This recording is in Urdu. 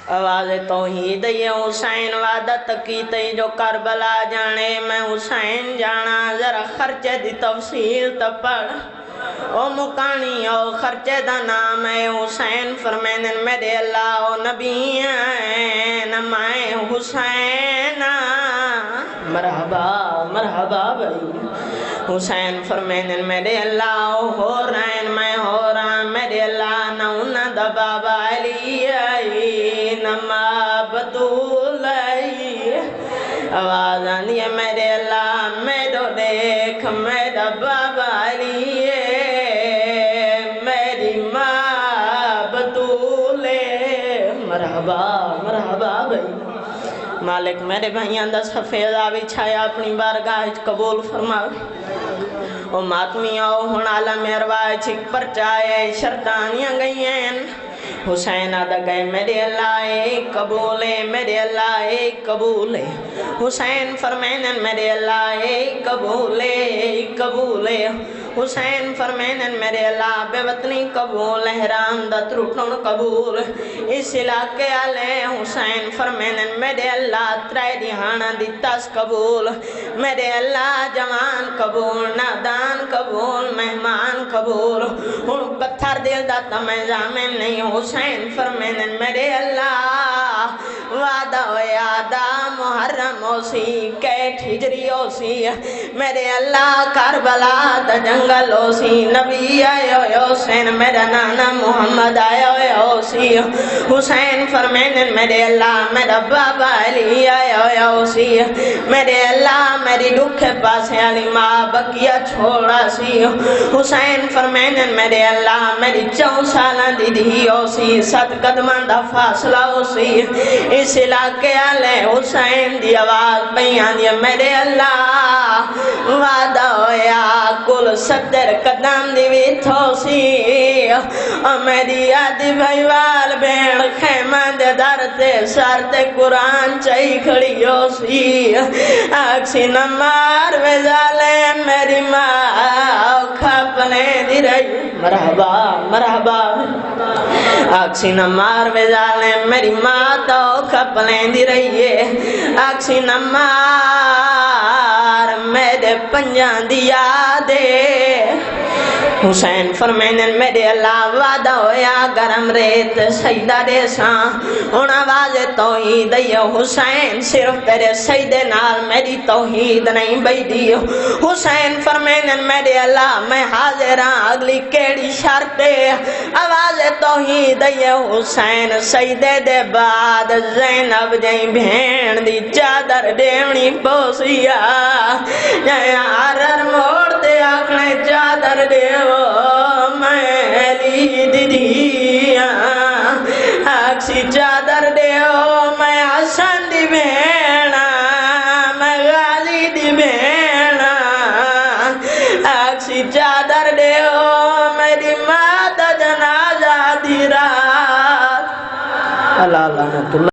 آواز توحید یہ حسین وعدت کی تی جو کربلا جانے میں حسین جانا ذرا خرچے دی تفصیل تا پڑھ او مکانی او خرچے دا نام ہے حسین فرمینن میرے اللہ او نبی ہیں میں حسین مرحبا مرحبا بھائی حسین فرمینن میرے اللہ او ہو رہن میں ہو رہا میرے اللہ نون دا بابا علی آئی نما بدول آئی آواز آنی ہے میرے اللہ میرے دیکھ میرا بابا علی میری ماں بدول مرحبا مرحبا بھائی مالک میرے بھائیاں دا سفید آوی چھایا اپنی بارگاہ قبول فرماؤ او ماتمیاں او ہن عالم ارواح چھک پر چاہے شرطانیاں گئی ہیں حسین آدھا گئے میرے اللہ ایک قبول ہے میرے اللہ ایک قبول ہے حسین فرمینن میرے اللہ ایک قبول ہے ایک قبول ہے حسین فرمینن میرے اللہ بے وطنی قبول حرام دا ترٹن قبول اس علاقے آلے حسین فرمینن میرے اللہ ترائی دیہانا دی تاس قبول میرے اللہ جوان قبول نادان قبول مہمان قبول ہن پتھر دل دا تمہیں زامن نہیں حسین فرمینن میرے اللہ وعدہ و یادہ محرم ہو سی کیٹ ہجری ہو سی میرے اللہ کربلا دا جنگل ہو سی نبی آئے ہو حسین میرا نانا محمد آئے ہو سی حسین فرمینن میرے اللہ میرا بابا علی آئے ہو سی میرے اللہ میری دکھ پاسے علی ماں بکیا چھوڑا سی حسین فرمینن میرے اللہ میری 4 سالہ دی ہو سی 7 قدمان دا فاصلہ ہو سی اس علاقے آلے حسین دی آواز بیان دیا میرے اللہ وعدہ ہویا کل 70 قدم دی ویتھو سی میری آدھی بھائی وال بین خیمہ دے درتے سارتے قرآن چاہی کھڑی ہو سی آکسی نمار ویزالے میری ماں کھاپنے دی رہی مرحبا مرحبا آکسی نمار ویزالے میری ماں تو کھاپنے دی رہی ہے آکسی نمار میرے پنجان دی یادے حسین فرمینن میرے اللہ وعدہ ہویا گرم ریت سجدہ دے ساں ان آواز توحید یہ حسین صرف تیرے سجدے نال میری توحید نہیں بیدی حسین فرمینن میرے اللہ میں حاضر ہاں اگلی کیڑی شرطے آواز توحید یہ حسین سجدے دے بعد زینب جائیں بھین دی چادر دیونی پوسیا جائیں آرر موڑ دے آکھنے چادر دیو میں دیدیا آکسی چادر دیو میں حسن دی بھینا میں غازی دی بھینا آکسی چادر دیو میری ماں دا جنازہ دی رات اللہ اللہ